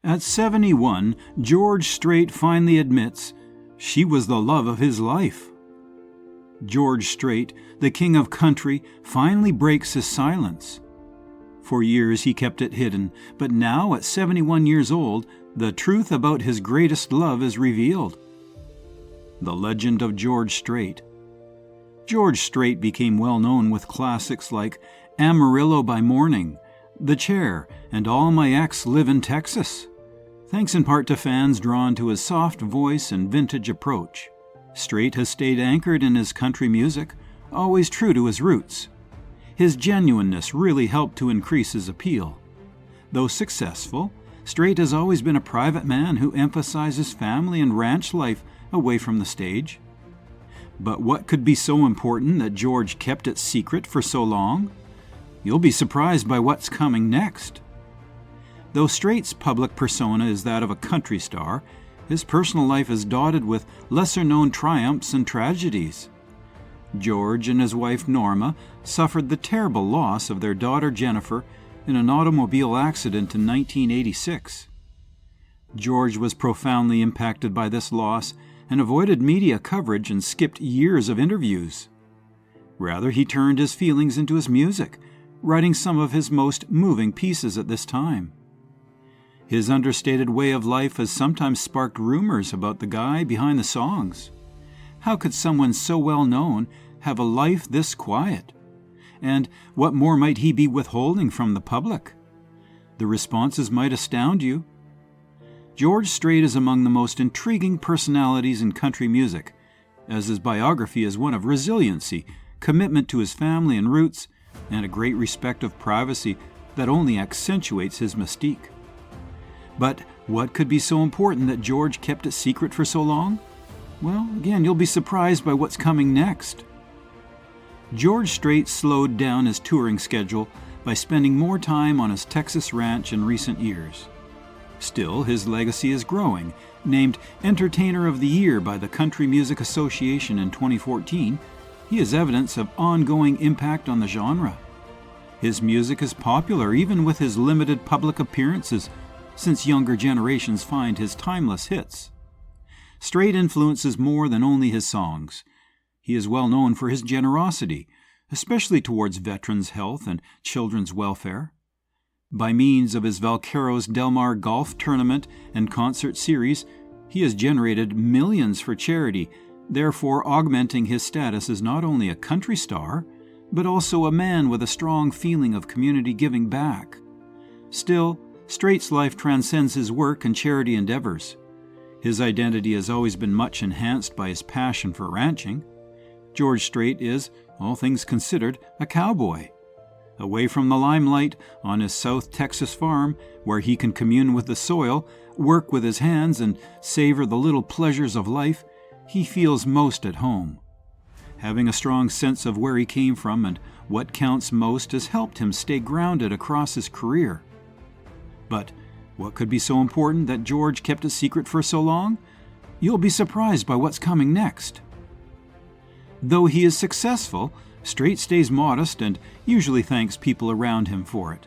At 71, George Strait finally admits she was the love of his life. George Strait, the king of country, finally breaks his silence. For years he kept it hidden, but now at 71 years old, the truth about his greatest love is revealed. The legend of George Strait. George Strait became well known with classics like Amarillo by Morning, The Chair, and All My Ex Live in Texas, thanks in part to fans drawn to his soft voice and vintage approach. Strait has stayed anchored in his country music, always true to his roots. His genuineness really helped to increase his appeal. Though successful, Strait has always been a private man who emphasizes family and ranch life away from the stage. But what could be so important that George kept it secret for so long? You'll be surprised by what's coming next. Though Strait's public persona is that of a country star, his personal life is dotted with lesser-known triumphs and tragedies. George and his wife Norma suffered the terrible loss of their daughter Jennifer in an automobile accident in 1986. George was profoundly impacted by this loss and avoided media coverage and skipped years of interviews. Rather, he turned his feelings into his music, writing some of his most moving pieces at this time. His understated way of life has sometimes sparked rumors about the guy behind the songs. How could someone so well known have a life this quiet? And what more might he be withholding from the public? The responses might astound you. George Strait is among the most intriguing personalities in country music, as his biography is one of resiliency, commitment to his family and roots, and a great respect of privacy that only accentuates his mystique. But what could be so important that George kept it secret for so long? Well, again, you'll be surprised by what's coming next. George Strait slowed down his touring schedule by spending more time on his Texas ranch in recent years. Still, his legacy is growing. Named Entertainer of the Year by the Country Music Association in 2014, he is evidence of ongoing impact on the genre. His music is popular even with his limited public appearances, since younger generations find his timeless hits. Strait influences more than only his songs. He is well known for his generosity, especially towards veterans' health and children's welfare. By means of his Vaqueros Del Mar golf tournament and concert series, he has generated millions for charity, therefore augmenting his status as not only a country star, but also a man with a strong feeling of community giving back. Still, Strait's life transcends his work and charity endeavors. His identity has always been much enhanced by his passion for ranching. George Strait is, all things considered, a cowboy. Away from the limelight, on his South Texas farm, where he can commune with the soil, work with his hands, and savor the little pleasures of life, he feels most at home. Having a strong sense of where he came from and what counts most has helped him stay grounded across his career. But what could be so important that George kept it secret for so long? You'll be surprised by what's coming next. Though he is successful, Strait stays modest and usually thanks people around him for it.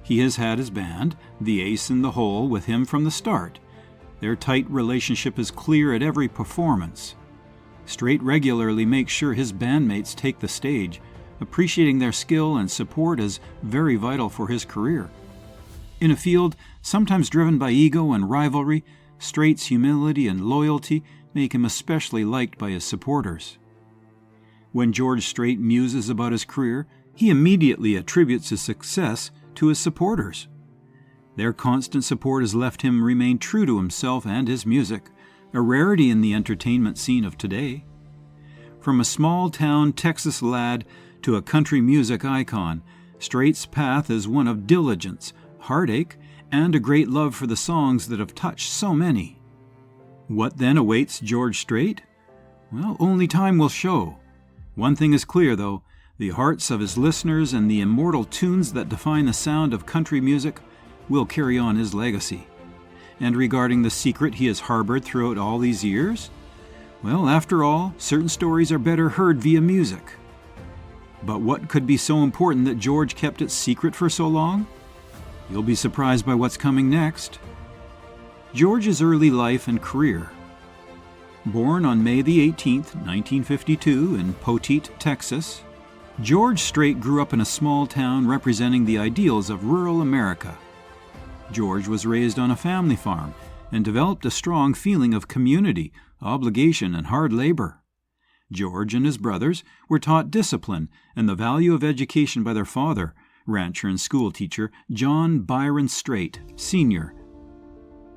He has had his band, the Ace in the Hole, with him from the start. Their tight relationship is clear at every performance. Strait regularly makes sure his bandmates take the stage, appreciating their skill and support as very vital for his career. In a field sometimes driven by ego and rivalry, Strait's humility and loyalty make him especially liked by his supporters. When George Strait muses about his career, he immediately attributes his success to his supporters. Their constant support has left him remain true to himself and his music, a rarity in the entertainment scene of today. From a small-town Texas lad to a country music icon, Strait's path is one of diligence, heartache, and a great love for the songs that have touched so many. What then awaits George Strait? Well, only time will show. One thing is clear, though, the hearts of his listeners and the immortal tunes that define the sound of country music will carry on his legacy. And regarding the secret he has harbored throughout all these years? Well, after all, certain stories are better heard via music. But what could be so important that George kept it secret for so long? You'll be surprised by what's coming next. George's early life and career. Born on May the 18th, 1952 in Poteet, Texas, George Strait grew up in a small town representing the ideals of rural America. George was raised on a family farm and developed a strong feeling of community, obligation, and hard labor. George and his brothers were taught discipline and the value of education by their father, rancher and schoolteacher John Byron Strait, Sr.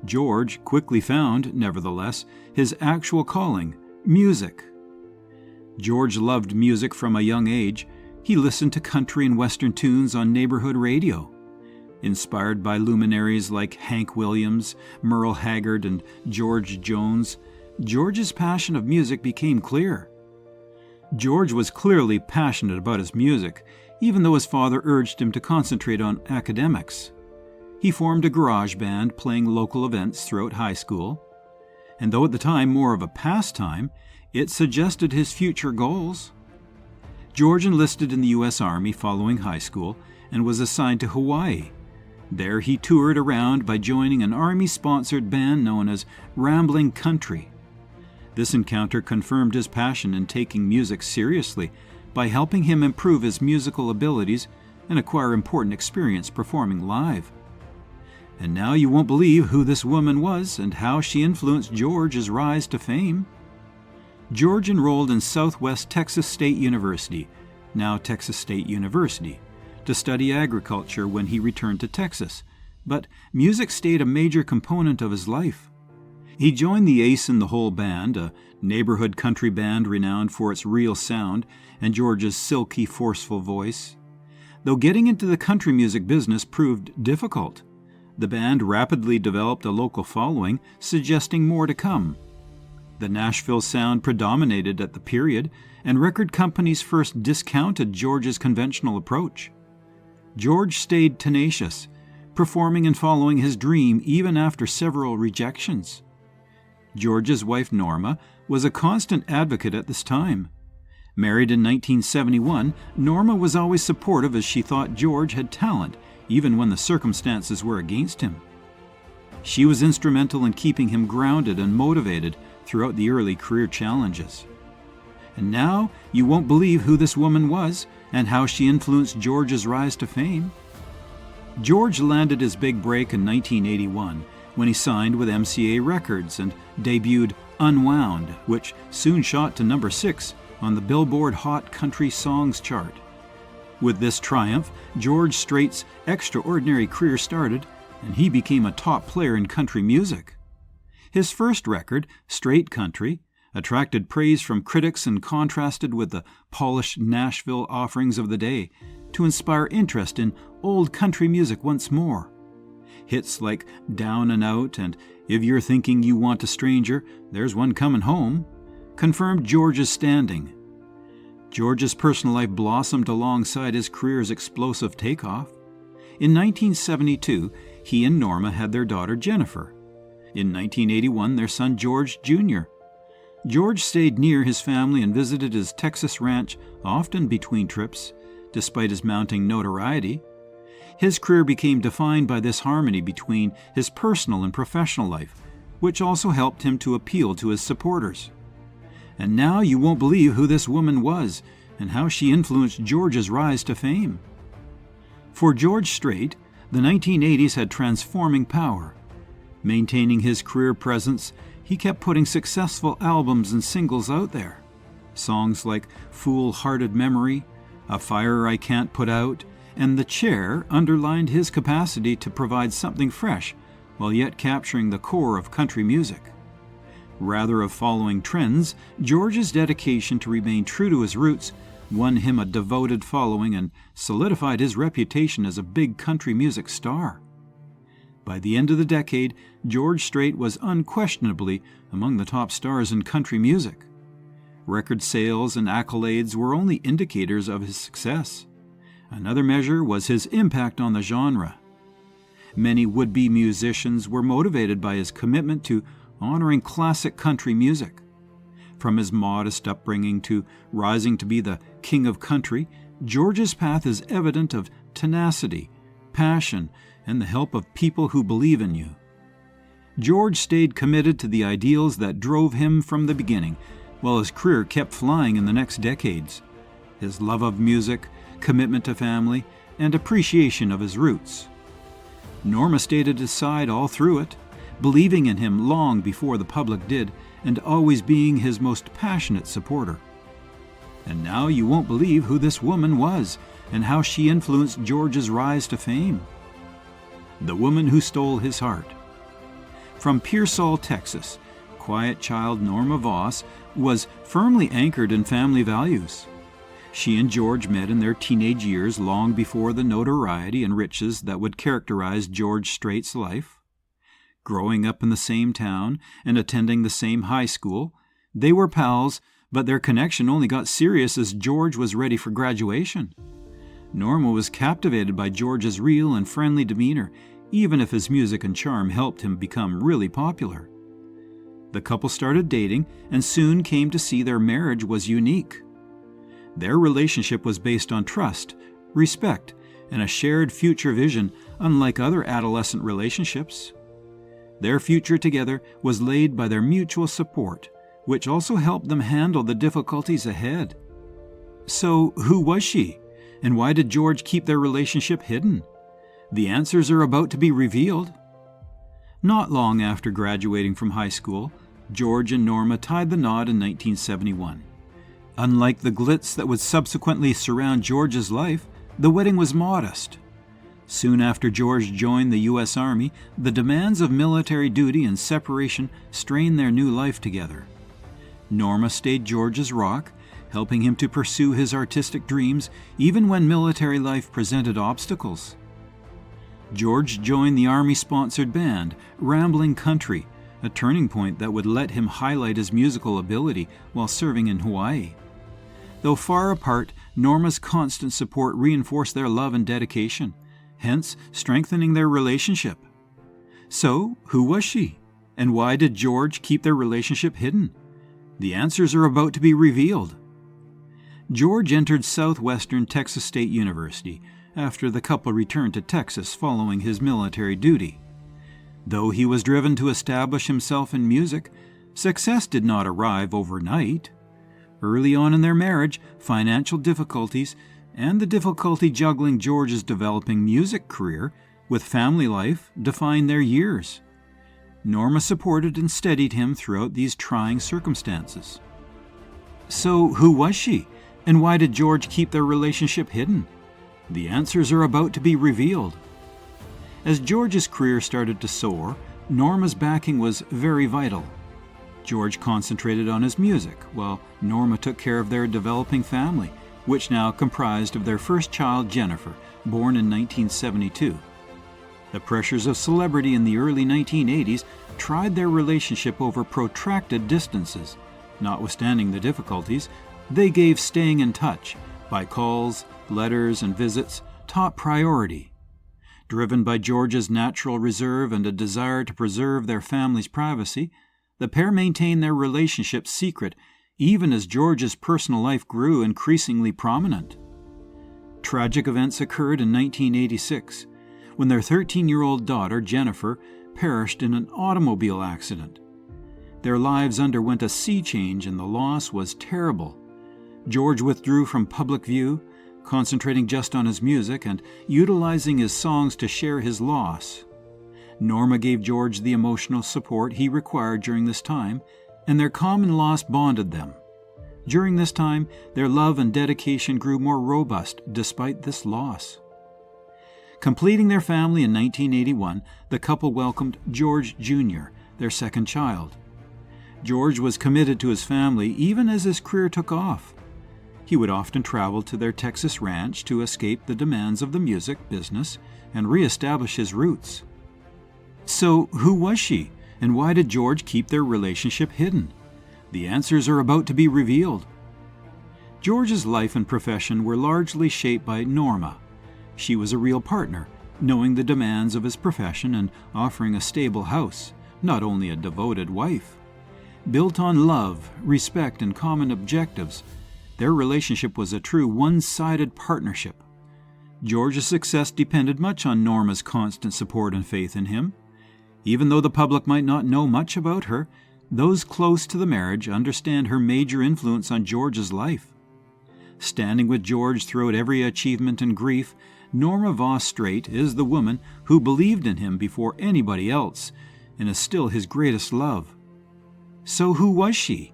George quickly found, nevertheless, his actual calling, music. George loved music from a young age. He listened to country and western tunes on neighborhood radio. Inspired by luminaries like Hank Williams, Merle Haggard, and George Jones, George's passion of music became clear. George was clearly passionate about his music, even though his father urged him to concentrate on academics. He formed a garage band playing local events throughout high school, and though at the time more of a pastime, it suggested his future goals. George enlisted in the U.S. Army following high school and was assigned to Hawaii. There he toured around by joining an Army-sponsored band known as Rambling Country. This encounter confirmed his passion in taking music seriously by helping him improve his musical abilities and acquire important experience performing live. And now you won't believe who this woman was and how she influenced George's rise to fame. George enrolled in Southwest Texas State University, now Texas State University, to study agriculture when he returned to Texas, but music stayed a major component of his life. He joined the Ace in the Hole Band, a neighborhood country band renowned for its real sound and George's silky, forceful voice. Though getting into the country music business proved difficult, the band rapidly developed a local following, suggesting more to come. The Nashville sound predominated at the period, and record companies first discounted George's conventional approach. George stayed tenacious, performing and following his dream even after several rejections. George's wife Norma was a constant advocate at this time. Married in 1971, Norma was always supportive as she thought George had talent, even when the circumstances were against him. She was instrumental in keeping him grounded and motivated throughout the early career challenges. And now you won't believe who this woman was and how she influenced George's rise to fame. George landed his big break in 1981 when he signed with MCA Records and debuted Unwound, which soon shot to number 6 on the Billboard Hot Country Songs chart. With this triumph, George Strait's extraordinary career started, and he became a top player in country music. His first record, Straight Country, attracted praise from critics and contrasted with the polished Nashville offerings of the day to inspire interest in old country music once more. Hits like Down and Out and If You're Thinking You Want a Stranger, There's One Comin' Home confirmed George's standing. George's personal life blossomed alongside his career's explosive takeoff. In 1972, he and Norma had their daughter Jennifer. In 1981, their son George Jr. George stayed near his family and visited his Texas ranch often between trips, despite his mounting notoriety. His career became defined by this harmony between his personal and professional life, which also helped him to appeal to his supporters. And now you won't believe who this woman was and how she influenced George's rise to fame. For George Strait, the 1980s had transforming power. Maintaining his career presence, he kept putting successful albums and singles out there. Songs like Fool-Hearted Memory, A Fire I Can't Put Out, and The Chair underlined his capacity to provide something fresh while yet capturing the core of country music. Rather of following trends, George's dedication to remain true to his roots won him a devoted following and solidified his reputation as a big country music star. By the end of the decade, George Strait was unquestionably among the top stars in country music. Record sales and accolades were only indicators of his success. Another measure was his impact on the genre. Many would-be musicians were motivated by his commitment to honoring classic country music. From his modest upbringing to rising to be the king of country, George's path is evident of tenacity, passion, and the help of people who believe in you. George stayed committed to the ideals that drove him from the beginning, while his career kept flying in the next decades. His love of music, commitment to family, and appreciation of his roots. Norma stayed at his side all through it, believing in him long before the public did, and always being his most passionate supporter. And now you won't believe who this woman was, and how she influenced George's rise to fame. The woman who stole his heart. From Pearsall, Texas, quiet child Norma Voss was firmly anchored in family values. She and George met in their teenage years long before the notoriety and riches that would characterize George Strait's life. Growing up in the same town and attending the same high school, they were pals, but their connection only got serious as George was ready for graduation. Norma was captivated by George's real and friendly demeanor, even if his music and charm helped him become really popular. The couple started dating and soon came to see their marriage was unique. Their relationship was based on trust, respect, and a shared future vision, unlike other adolescent relationships. Their future together was laid by their mutual support, which also helped them handle the difficulties ahead. So, who was she? And why did George keep their relationship hidden? The answers are about to be revealed. Not long after graduating from high school, George and Norma tied the knot in 1971. Unlike the glitz that would subsequently surround George's life, the wedding was modest. Soon after George joined the U.S. Army, the demands of military duty and separation strained their new life together. Norma stayed George's rock, helping him to pursue his artistic dreams even when military life presented obstacles. George joined the Army-sponsored band, Rambling Country, a turning point that would let him highlight his musical ability while serving in Hawaii. Though far apart, Norma's constant support reinforced their love and dedication, hence strengthening their relationship. So, who was she? And why did George keep their relationship hidden? The answers are about to be revealed. George entered Southwestern Texas State University after the couple returned to Texas following his military duty. Though he was driven to establish himself in music, success did not arrive overnight. Early on in their marriage, financial difficulties and the difficulty juggling George's developing music career with family life defined their years. Norma supported and steadied him throughout these trying circumstances. So, who was she? And why did George keep their relationship hidden? The answers are about to be revealed. As George's career started to soar, Norma's backing was very vital. George concentrated on his music, while Norma took care of their developing family, which now comprised of their first child, Jennifer, born in 1972. The pressures of celebrity in the early 1980s tried their relationship over protracted distances. Notwithstanding the difficulties, they gave staying in touch, by calls, letters, and visits, top priority. Driven by George's natural reserve and a desire to preserve their family's privacy, the pair maintained their relationship secret, even as George's personal life grew increasingly prominent. Tragic events occurred in 1986, when their 13-year-old daughter, Jennifer, perished in an automobile accident. Their lives underwent a sea change and the loss was terrible. George withdrew from public view, concentrating just on his music and utilizing his songs to share his loss. Norma gave George the emotional support he required during this time, and their common loss bonded them. During this time, their love and dedication grew more robust despite this loss. Completing their family in 1981, the couple welcomed George Jr., their second child. George was committed to his family even as his career took off. He would often travel to their Texas ranch to escape the demands of the music business and reestablish his roots. So, who was she, and why did George keep their relationship hidden? The answers are about to be revealed. George's life and profession were largely shaped by Norma. She was a real partner, knowing the demands of his profession and offering a stable house, not only a devoted wife. Built on love, respect, and common objectives, their relationship was a true one-sided partnership. George's success depended much on Norma's constant support and faith in him. Even though the public might not know much about her, those close to the marriage understand her major influence on George's life. Standing with George throughout every achievement and grief, Norma Voss Strait is the woman who believed in him before anybody else and is still his greatest love. So who was she?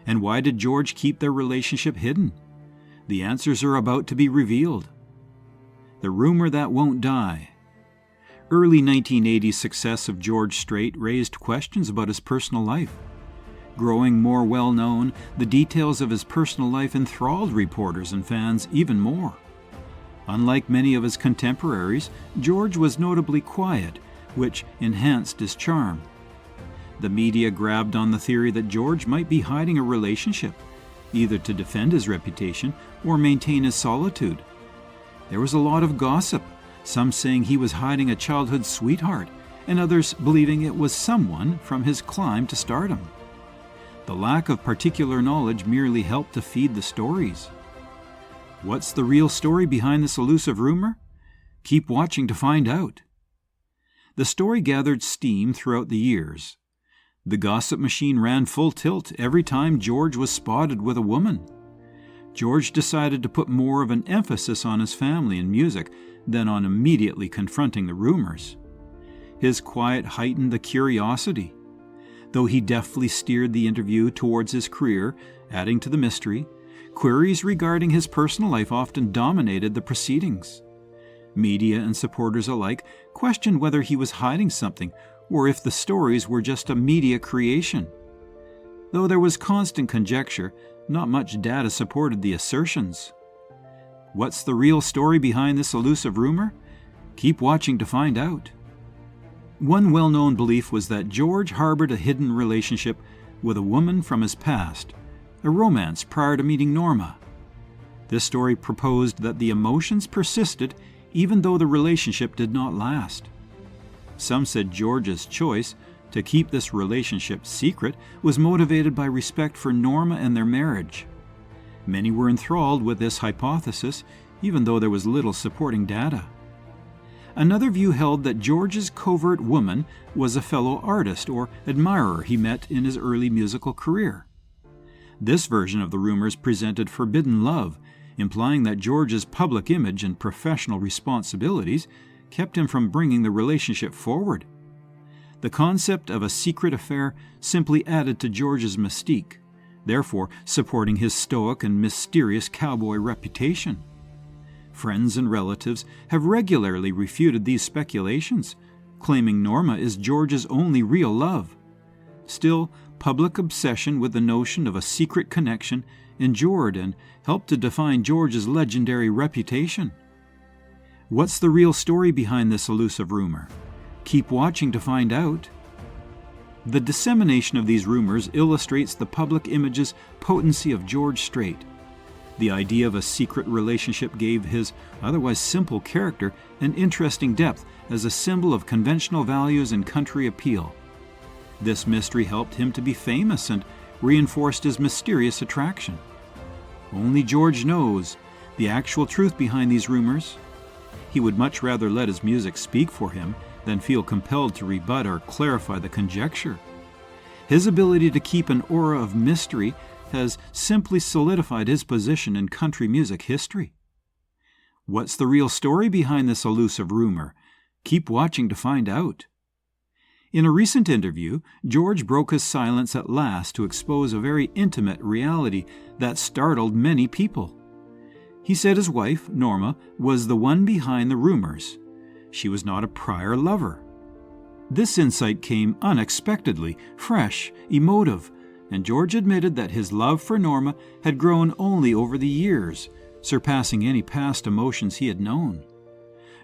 And why did George keep their relationship hidden? The answers are about to be revealed. The rumor that won't die. Early 1980s success of George Strait raised questions about his personal life. Growing more well-known, the details of his personal life enthralled reporters and fans even more. Unlike many of his contemporaries, George was notably quiet, which enhanced his charm. The media grabbed on the theory that George might be hiding a relationship, either to defend his reputation or maintain his solitude. There was a lot of gossip, some saying he was hiding a childhood sweetheart, and others believing it was someone from his climb to stardom. The lack of particular knowledge merely helped to feed the stories. What's the real story behind this elusive rumor? Keep watching to find out. The story gathered steam throughout the years. The gossip machine ran full tilt every time George was spotted with a woman. George decided to put more of an emphasis on his family and music than on immediately confronting the rumors. His quiet heightened the curiosity. Though he deftly steered the interview towards his career, adding to the mystery, queries regarding his personal life often dominated the proceedings. Media and supporters alike questioned whether he was hiding something or if the stories were just a media creation. Though there was constant conjecture, not much data supported the assertions. What's the real story behind this elusive rumor? Keep watching to find out. One well-known belief was that George harbored a hidden relationship with a woman from his past, a romance prior to meeting Norma. This story proposed that the emotions persisted even though the relationship did not last. Some said George's choice to keep this relationship secret was motivated by respect for Norma and their marriage. Many were enthralled with this hypothesis, even though there was little supporting data. Another view held that George's covert woman was a fellow artist or admirer he met in his early musical career. This version of the rumors presented forbidden love, implying that George's public image and professional responsibilities kept him from bringing the relationship forward. The concept of a secret affair simply added to George's mystique, therefore supporting his stoic and mysterious cowboy reputation. Friends and relatives have regularly refuted these speculations, claiming Norma is George's only real love. Still, public obsession with the notion of a secret connection endured and helped to define George's legendary reputation. What's the real story behind this elusive rumor? Keep watching to find out. The dissemination of these rumors illustrates the public image's potency of George Strait. The idea of a secret relationship gave his otherwise simple character an interesting depth as a symbol of conventional values and country appeal. This mystery helped him to be famous and reinforced his mysterious attraction. Only George knows the actual truth behind these rumors. He would much rather let his music speak for him than feel compelled to rebut or clarify the conjecture. His ability to keep an aura of mystery has simply solidified his position in country music history. What's the real story behind this elusive rumor? Keep watching to find out. In a recent interview, George broke his silence at last to expose a very intimate reality that startled many people. He said his wife, Norma, was the one behind the rumors. She was not a prior lover. This insight came unexpectedly, fresh, emotive, and George admitted that his love for Norma had grown only over the years, surpassing any past emotions he had known.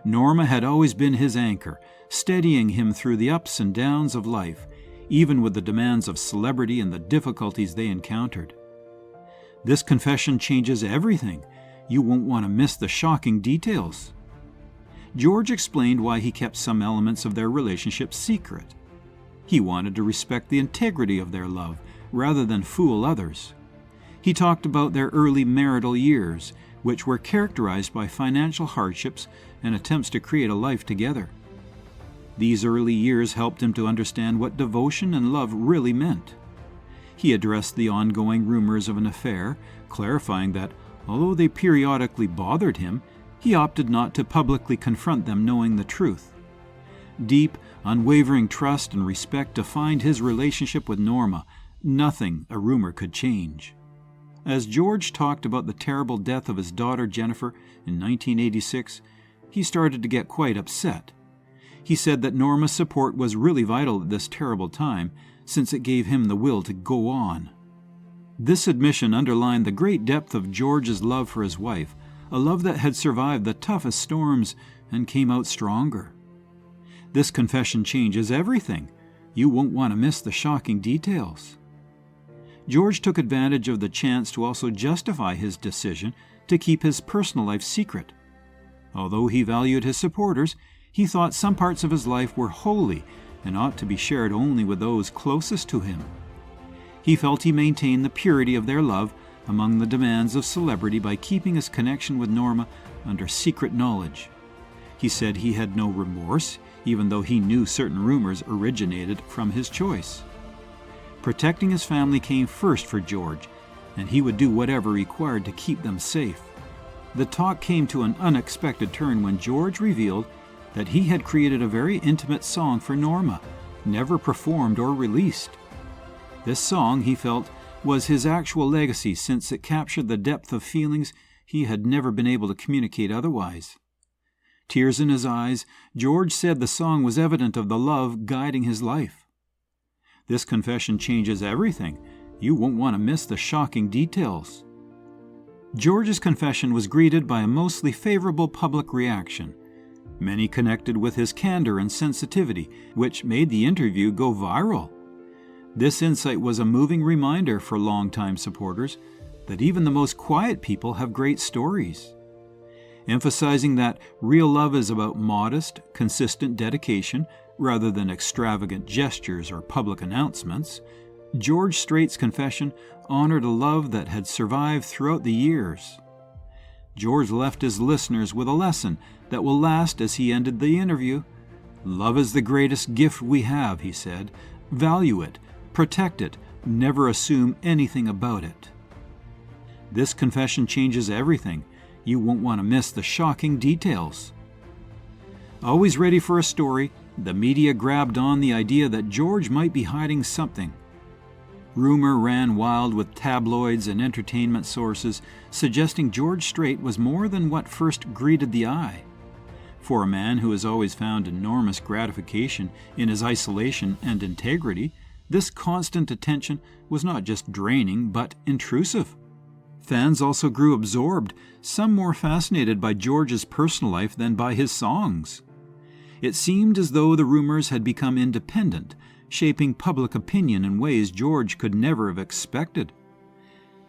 Norma had always been his anchor, steadying him through the ups and downs of life, even with the demands of celebrity and the difficulties they encountered. This confession changes everything. You won't want to miss the shocking details. George explained why he kept some elements of their relationship secret. He wanted to respect the integrity of their love rather than fool others. He talked about their early marital years, which were characterized by financial hardships and attempts to create a life together. These early years helped him to understand what devotion and love really meant. He addressed the ongoing rumors of an affair, clarifying that, although they periodically bothered him, he opted not to publicly confront them, knowing the truth. Deep, unwavering trust and respect defined his relationship with Norma. Nothing a rumor could change. As George talked about the terrible death of his daughter Jennifer in 1986, he started to get quite upset. He said that Norma's support was really vital at this terrible time, since it gave him the will to go on. This admission underlined the great depth of George's love for his wife, a love that had survived the toughest storms and came out stronger. This confession changes everything. You won't want to miss the shocking details. George took advantage of the chance to also justify his decision to keep his personal life secret. Although he valued his supporters, he thought some parts of his life were holy and ought to be shared only with those closest to him. He felt he maintained the purity of their love among the demands of celebrity by keeping his connection with Norma under secret knowledge. He said he had no remorse, even though he knew certain rumors originated from his choice. Protecting his family came first for George, and he would do whatever required to keep them safe. The talk came to an unexpected turn when George revealed that he had created a very intimate song for Norma, never performed or released. This song, he felt, was his actual legacy, since it captured the depth of feelings he had never been able to communicate otherwise. Tears in his eyes, George said the song was evident of the love guiding his life. This confession changes everything. You won't want to miss the shocking details. George's confession was greeted by a mostly favorable public reaction. Many connected with his candor and sensitivity, which made the interview go viral. This insight was a moving reminder for longtime supporters that even the most quiet people have great stories. Emphasizing that real love is about modest, consistent dedication rather than extravagant gestures or public announcements, George Strait's confession honored a love that had survived throughout the years. George left his listeners with a lesson that will last as he ended the interview. "Love is the greatest gift we have," he said. "Value it, protect it, never assume anything about it." This confession changes everything. You won't want to miss the shocking details. Always ready for a story, the media grabbed on the idea that George might be hiding something. Rumor ran wild with tabloids and entertainment sources, suggesting George Strait was more than what first greeted the eye. For a man who has always found enormous gratification in his isolation and integrity, this constant attention was not just draining, but intrusive. Fans also grew absorbed, some more fascinated by George's personal life than by his songs. It seemed as though the rumors had become independent, shaping public opinion in ways George could never have expected.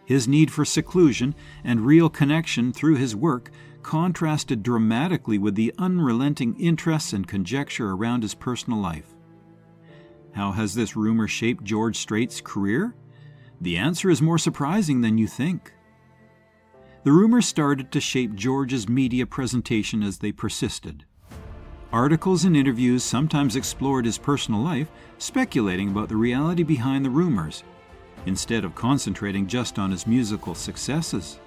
His need for seclusion and real connection through his work contrasted dramatically with the unrelenting interest and conjecture around his personal life. How has this rumor shaped George Strait's career? The answer is more surprising than you think. The rumors started to shape George's media presentation as they persisted. Articles and interviews sometimes explored his personal life, speculating about the reality behind the rumors, instead of concentrating just on his musical successes.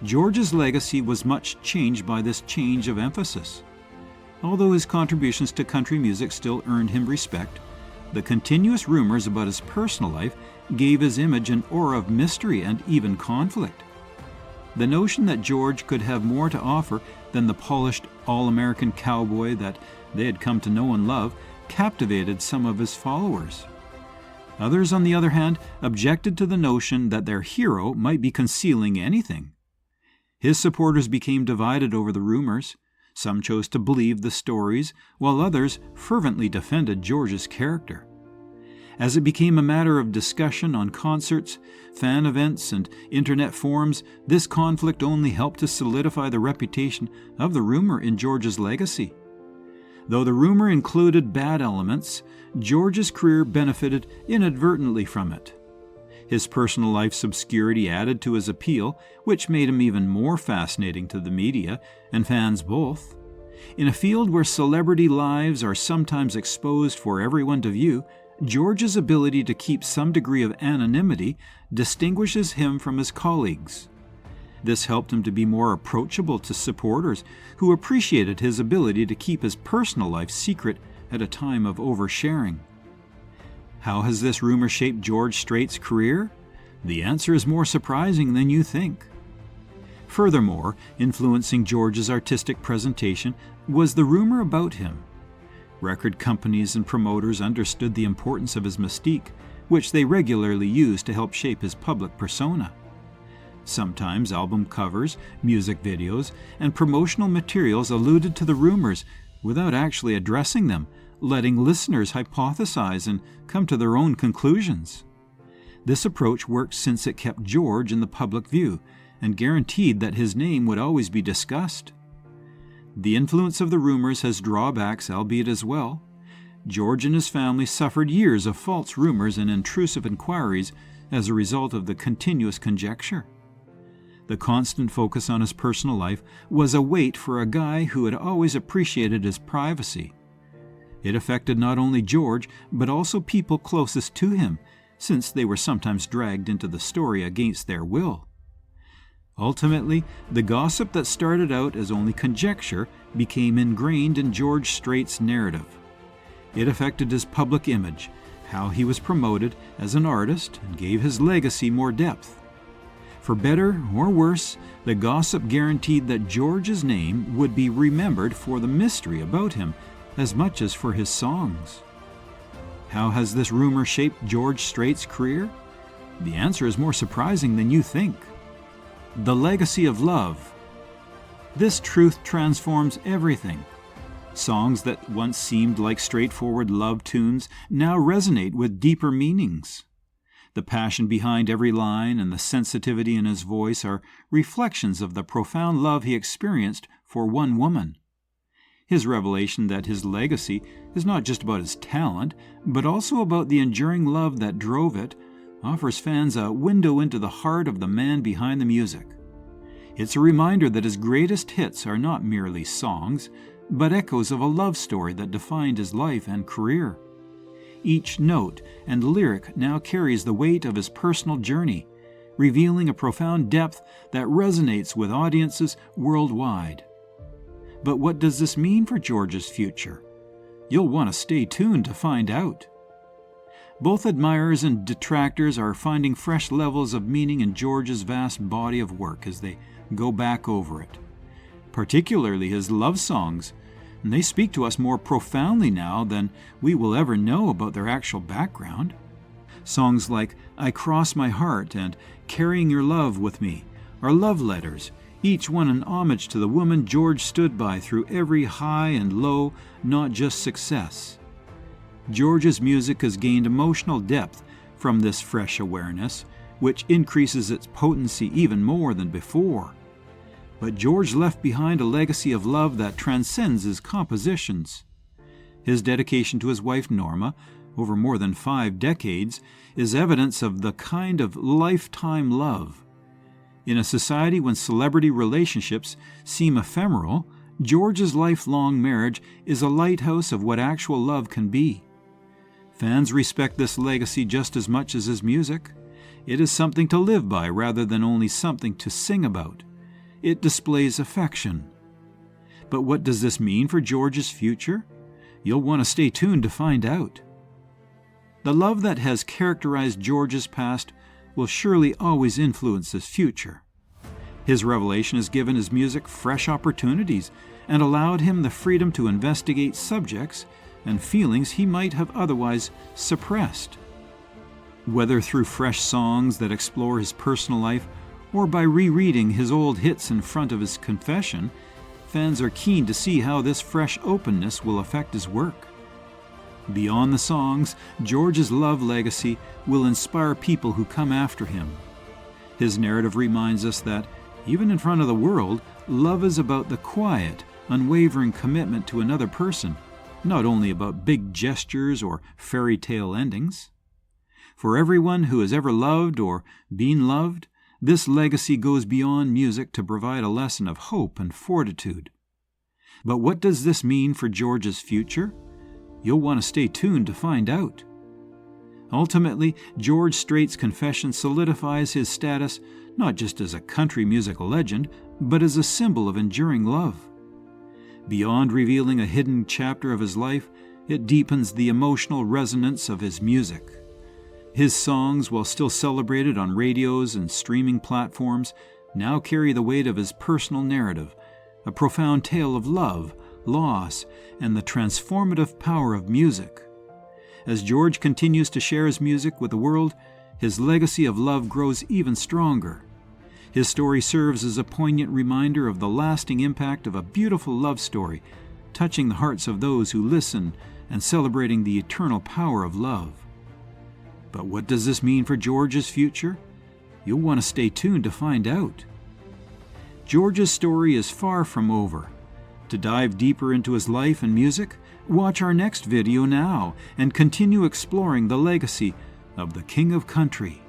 George's legacy was much changed by this change of emphasis. Although his contributions to country music still earned him respect, the continuous rumors about his personal life gave his image an aura of mystery and even conflict. The notion that George could have more to offer than the polished all-American cowboy that they had come to know and love captivated some of his followers. Others, on the other hand, objected to the notion that their hero might be concealing anything. His supporters became divided over the rumors. Some chose to believe the stories, while others fervently defended George's character. As it became a matter of discussion on concerts, fan events, and internet forums, this conflict only helped to solidify the reputation of the rumor in George's legacy. Though the rumor included bad elements, George's career benefited inadvertently from it. His personal life's obscurity added to his appeal, which made him even more fascinating to the media and fans both. In a field where celebrity lives are sometimes exposed for everyone to view, George's ability to keep some degree of anonymity distinguishes him from his colleagues. This helped him to be more approachable to supporters who appreciated his ability to keep his personal life secret at a time of oversharing. How has this rumor shaped George Strait's career? The answer is more surprising than you think. Furthermore, influencing George's artistic presentation was the rumor about him. Record companies and promoters understood the importance of his mystique, which they regularly used to help shape his public persona. Sometimes album covers, music videos, and promotional materials alluded to the rumors without actually addressing them, letting listeners hypothesize and come to their own conclusions. This approach worked since it kept George in the public view and guaranteed that his name would always be discussed. The influence of the rumors has drawbacks, albeit as well. George and his family suffered years of false rumors and intrusive inquiries as a result of the continuous conjecture. The constant focus on his personal life was a weight for a guy who had always appreciated his privacy. It affected not only George, but also people closest to him, since they were sometimes dragged into the story against their will. Ultimately, the gossip that started out as only conjecture became ingrained in George Strait's narrative. It affected his public image, how he was promoted as an artist, and gave his legacy more depth. For better or worse, the gossip guaranteed that George's name would be remembered for the mystery about him as much as for his songs. How has this rumor shaped George Strait's career? The answer is more surprising than you think. The legacy of love. This truth transforms everything. Songs that once seemed like straightforward love tunes now resonate with deeper meanings. The passion behind every line and the sensitivity in his voice are reflections of the profound love he experienced for one woman. His revelation that his legacy is not just about his talent, but also about the enduring love that drove it, offers fans a window into the heart of the man behind the music. It's a reminder that his greatest hits are not merely songs, but echoes of a love story that defined his life and career. Each note and lyric now carries the weight of his personal journey, revealing a profound depth that resonates with audiences worldwide. But what does this mean for George's future? You'll want to stay tuned to find out. Both admirers and detractors are finding fresh levels of meaning in George's vast body of work as they go back over it. Particularly his love songs, and they speak to us more profoundly now than we will ever know about their actual background. Songs like I Cross My Heart and Carrying Your Love With Me are love letters, each one an homage to the woman George stood by through every high and low, not just success. George's music has gained emotional depth from this fresh awareness, which increases its potency even more than before. But George left behind a legacy of love that transcends his compositions. His dedication to his wife Norma, over more than 5 decades, is evidence of the kind of lifetime love. In a society when celebrity relationships seem ephemeral, George's lifelong marriage is a lighthouse of what actual love can be. Fans respect this legacy just as much as his music. It is something to live by rather than only something to sing about. It displays affection. But what does this mean for George's future? You'll want to stay tuned to find out. The love that has characterized George's past will surely always influence his future. His revelation has given his music fresh opportunities and allowed him the freedom to investigate subjects and feelings he might have otherwise suppressed. Whether through fresh songs that explore his personal life or by rereading his old hits in front of his confession, fans are keen to see how this fresh openness will affect his work. Beyond the songs, George's love legacy will inspire people who come after him. His narrative reminds us that, even in front of the world, love is about the quiet, unwavering commitment to another person, not only about big gestures or fairy tale endings. For everyone who has ever loved or been loved, this legacy goes beyond music to provide a lesson of hope and fortitude. But what does this mean for George's future? You'll want to stay tuned to find out. Ultimately, George Strait's confession solidifies his status not just as a country musical legend, but as a symbol of enduring love. Beyond revealing a hidden chapter of his life, it deepens the emotional resonance of his music. His songs, while still celebrated on radios and streaming platforms, now carry the weight of his personal narrative, a profound tale of love, loss, and the transformative power of music. As George continues to share his music with the world, his legacy of love grows even stronger. His story serves as a poignant reminder of the lasting impact of a beautiful love story, touching the hearts of those who listen and celebrating the eternal power of love. But what does this mean for George's future? You'll want to stay tuned to find out. George's story is far from over. To dive deeper into his life and music, watch our next video now and continue exploring the legacy of the King of Country.